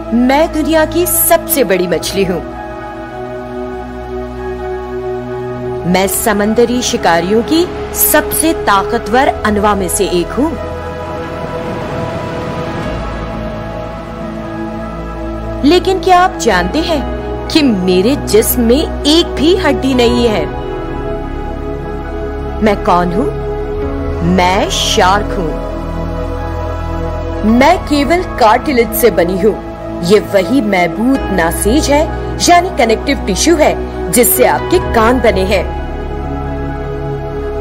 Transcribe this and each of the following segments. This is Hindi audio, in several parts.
मैं दुनिया की सबसे बड़ी मछली हूँ। मैं समंदरी शिकारियों की सबसे ताकतवर अनवा में से एक हूँ। लेकिन क्या आप जानते हैं कि मेरे जिस्म में एक भी हड्डी नहीं है? मैं कौन हूँ? मैं शार्क हूँ। मैं केवल कार्टिलेज से बनी हूँ। ये वही महबूत नासीज है, यानी कनेक्टिव टिश्यू है, जिससे आपके कान बने हैं।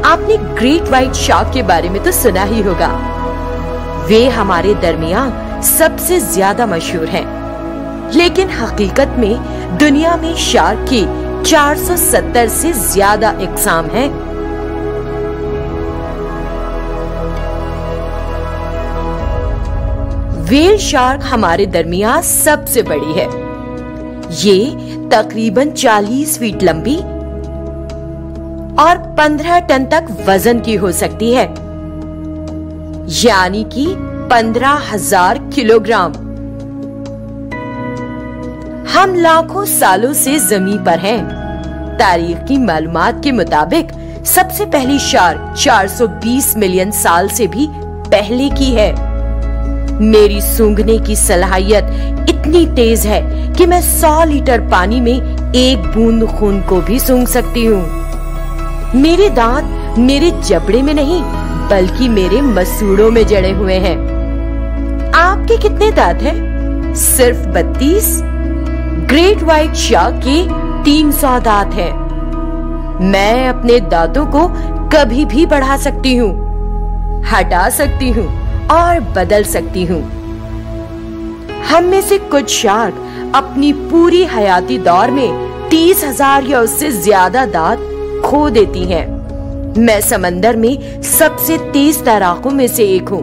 आपने ग्रेट व्हाइट शार्क के बारे में तो सुना ही होगा। वे हमारे दरमियान सबसे ज्यादा मशहूर हैं। लेकिन हकीकत में दुनिया में शार्क की 470 से ज्यादा इकसाम हैं। व्हेल शार्क हमारे दरमियान सबसे बड़ी है। ये तकरीबन 40 फीट लंबी और 15 टन तक वजन की हो सकती है, यानी कि 15,000 किलोग्राम। हम लाखों सालों से जमीन पर हैं। तारीख की मालूमात के मुताबिक सबसे पहली शार्क 420 मिलियन साल से भी पहले की है। मेरी सूंघने की सलाहियत इतनी तेज है कि मैं 100 लीटर पानी में एक बूंद खून को भी सूंघ सकती हूँ। मेरे दांत मेरे जबड़े में नहीं, बल्कि मेरे मसूड़ों में जड़े हुए हैं। आपके कितने दांत हैं? सिर्फ 32। ग्रेट व्हाइट शार्क के 300 दांत हैं। मैं अपने दांतों को कभी भी बढ़ा सकती हूँ, हटा सकती हूँ और बदल सकती हूँ। हम में से कुछ शार्क अपनी पूरी हयाती दौर में 30,000 या उससे ज्यादा दांत खो देती हैं। मैं समंदर में सबसे तेज तैराकों में से एक हूँ।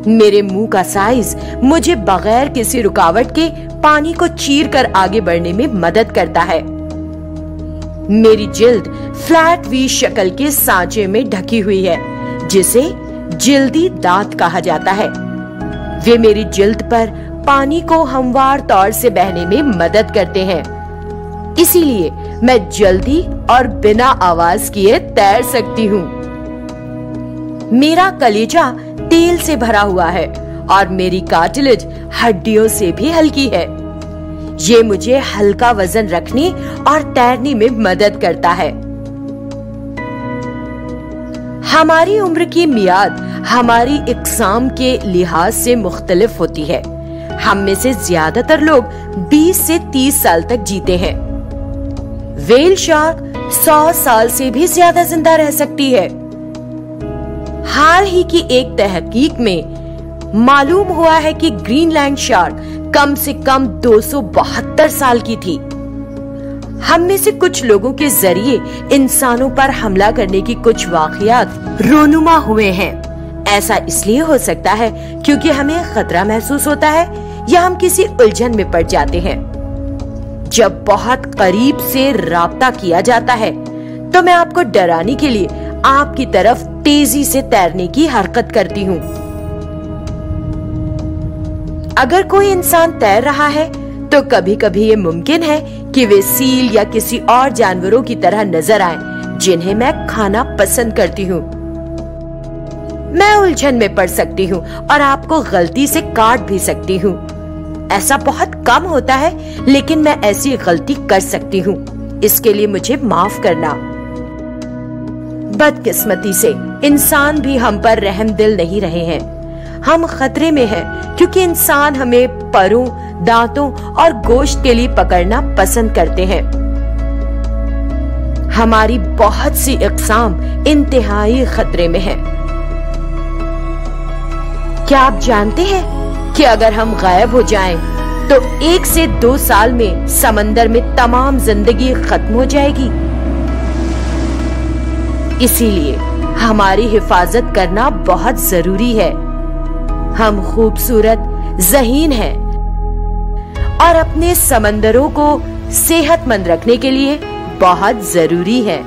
मेरे मुंह का साइज मुझे बगैर किसी रुकावट के पानी को चीर कर आगे बढ़ने में मदद करता है। मेरी जिल्द फ्लैट वी शक्ल के सांचे में ढकी हुई है, जिसे जिल्दी दांत कहा जाता है। वे मेरी जिल्द पर पानी को हमवार तौर से बहने में मदद करते हैं। इसीलिए मैं जल्दी और बिना आवाज किए तैर सकती हूँ। मेरा कलेजा तेल से भरा हुआ है और मेरी कार्टिलेज हड्डियों से भी हल्की है। ये मुझे हल्का वजन रखने और तैरने में मदद करता है। हमारी उम्र की मियाद हमारी इकसाम के लिहाज से मुख्तलिफ होती है। हम में से ज्यादातर लोग 20 से 30 साल तक जीते हैं। व्हेल शार्क 100 साल से भी ज्यादा जिंदा रह सकती है। हाल ही की एक तहकीक में मालूम हुआ है कि ग्रीनलैंड शार्क कम से कम 272 साल की थी। हम में से कुछ लोगों के जरिए इंसानों पर हमला करने की कुछ वाकयात रोनुमा हुए हैं। ऐसा इसलिए हो सकता है क्योंकि हमें खतरा महसूस होता है या हम किसी उलझन में पड़ जाते हैं। जब बहुत करीब से राब्ता किया जाता है तो मैं आपको डराने के लिए आपकी तरफ तेजी से तैरने की हरकत करती हूँ। अगर कोई इंसान तैर रहा है तो कभी कभी ये मुमकिन है कि वे सील या किसी और जानवरों की तरह नजर आएं, जिन्हें मैं खाना पसंद करती हूँ। मैं उलझन में पड़ सकती हूँ और आपको गलती से काट भी सकती हूँ। ऐसा बहुत कम होता है, लेकिन मैं ऐसी गलती कर सकती हूँ। इसके लिए मुझे माफ करना। बदकिस्मती से इंसान भी हम पर रहम दिल नहीं रहे हैं। हम खतरे में हैं क्योंकि इंसान हमें परों, दांतों और गोश्त के लिए पकड़ना पसंद करते हैं। हमारी बहुत सी इकसाम इंतहाई खतरे में है। क्या आप जानते हैं कि अगर हम गायब हो जाएं, तो 1 से 2 साल में समंदर में तमाम जिंदगी खत्म हो जाएगी। इसीलिए हमारी हिफाजत करना बहुत जरूरी है। हम खूबसूरत, ज़हीन हैं और अपने समंदरों को सेहतमंद रखने के लिए बहुत जरूरी है।